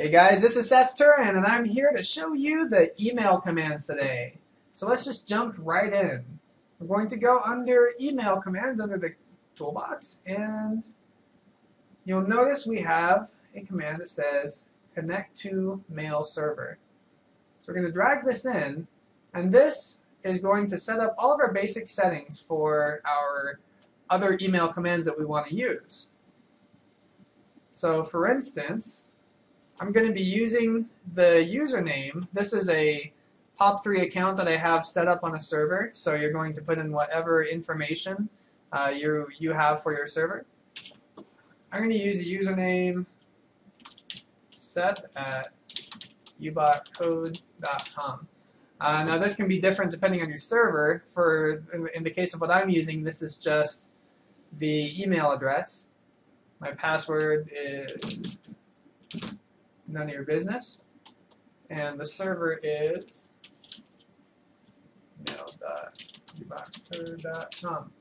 Hey guys, this is Seth Turin, and I'm here to show you the email commands today. So let's just jump right in. We're going to go under email commands under the toolbox, and you'll notice we have a command that says connect to mail server. So we're going to drag this in, and this is going to set up all of our basic settings for our other email commands that we want to use. So for instance, I'm going to be using the username. This is a POP3 account that I have set up on a server, so you're going to put in whatever information you have for your server. I'm going to use a username Seth@ubotcode.com. Now this can be different depending on your server. In the case of what I'm using, this is just the email address. My password is none of your business, and the server is mail.ubotcode.com.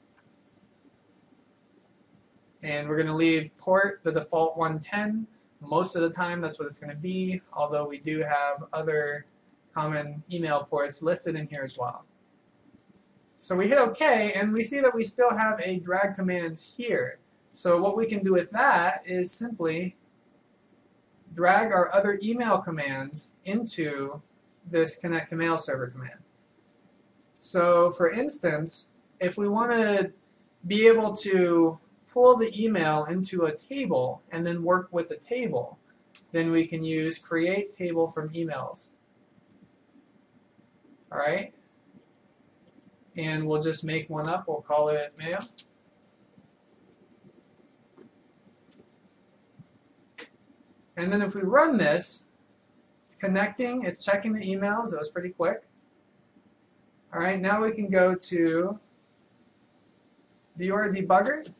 And we're going to leave port the default 110. Most of the time that's what it's going to be, although we do have other common email ports listed in here as well. So we hit OK, and we see that we still have a drag commands here. So what we can do with that is simply drag our other email commands into this connect to mail server command. So for instance, if we want to be able to pull the email into a table and then work with the table, then we can use create table from emails. Alright? And we'll just make one up. We'll call it mail. And then if we run this, it's connecting, it's checking the emails. It was pretty quick. Alright, now we can go to the URL debugger.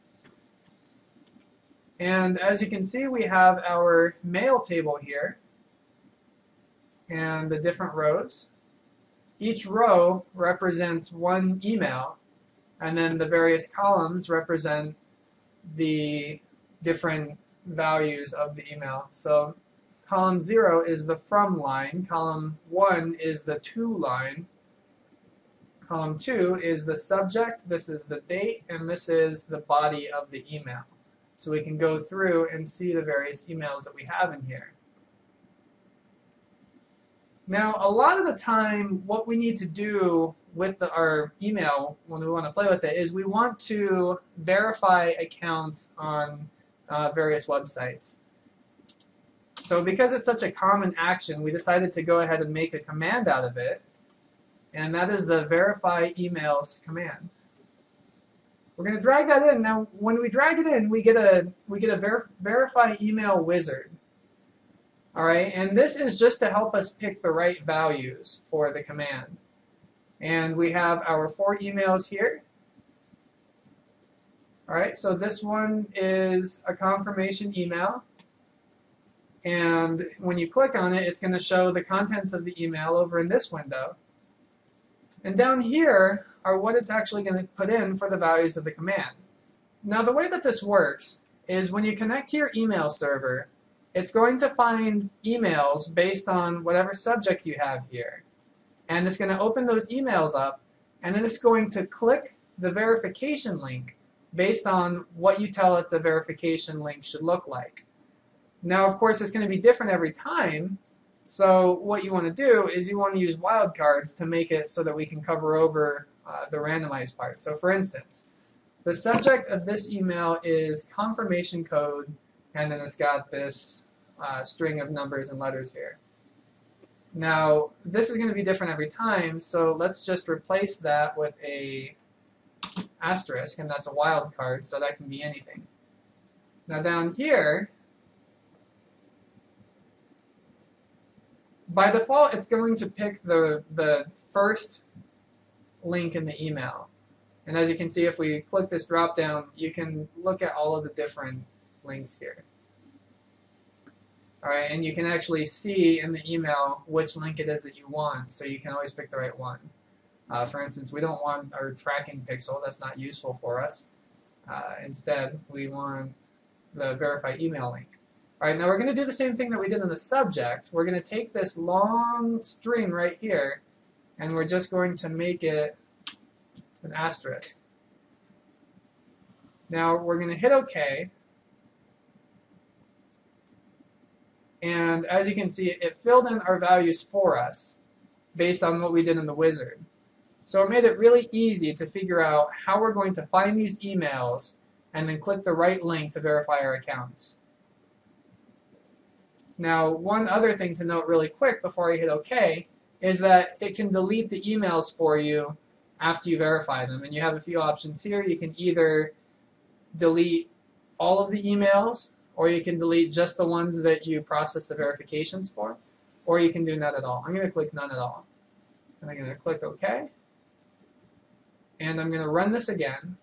And as you can see, we have our mail table here and the different rows. Each row represents one email, and then the various columns represent the different values of the email. So column 0 is the from line, column 1 is the to line, column 2 is the subject, this is the date, and this is the body of the email. So we can go through and see the various emails that we have in here. Now, a lot of the time, what we need to do with our email when we want to play with it is we want to verify accounts on various websites. So because it's such a common action, we decided to go ahead and make a command out of it, and that is the verify emails command. We're going to drag that in. Now, when we drag it in, we get a verify email wizard. All right, and this is just to help us pick the right values for the command. And we have our 4 emails here. All right, so this one is a confirmation email. And when you click on it, it's going to show the contents of the email over in this window. And down here are what it's actually going to put in for the values of the command. Now, the way that this works is when you connect to your email server, it's going to find emails based on whatever subject you have here. And it's going to open those emails up, and then it's going to click the verification link based on what you tell it the verification link should look like. Now, of course, it's going to be different every time. So what you want to do is you want to use wildcards to make it so that we can cover over the randomized part. So for instance, the subject of this email is confirmation code, and then it's got this string of numbers and letters here. Now, this is going to be different every time, so let's just replace that with a asterisk, and that's a wildcard, so that can be anything. Now down here, by default, it's going to pick the first link in the email. And as you can see, if we click this drop down, you can look at all of the different links here. All right, and you can actually see in the email which link it is that you want, so you can always pick the right one. For instance, we don't want our tracking pixel. That's not useful for us. Instead, we want the verify email link. All right, now we're going to do the same thing that we did in the subject. We're going to take this long string right here, and we're just going to make it an asterisk. Now we're going to hit OK. And as you can see, it filled in our values for us based on what we did in the wizard. So it made it really easy to figure out how we're going to find these emails and then click the right link to verify our accounts. Now, one other thing to note really quick before I hit OK is that it can delete the emails for you after you verify them. And you have a few options here. You can either delete all of the emails, or you can delete just the ones that you process the verifications for, or you can do none at all. I'm going to click none at all. And I'm going to click OK. And I'm going to run this again.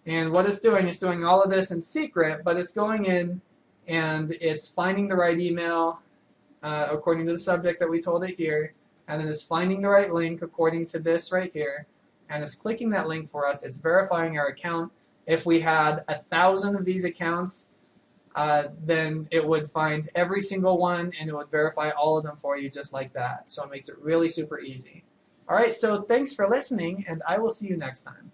And what it's doing is doing all of this in secret, but it's going in and it's finding the right email according to the subject that we told it here, and then it's finding the right link according to this right here, and it's clicking that link for us. It's verifying our account. If we had 1,000 of these accounts, then it would find every single one and it would verify all of them for you just like that. So it makes it really super easy. All right, so thanks for listening, and I will see you next time.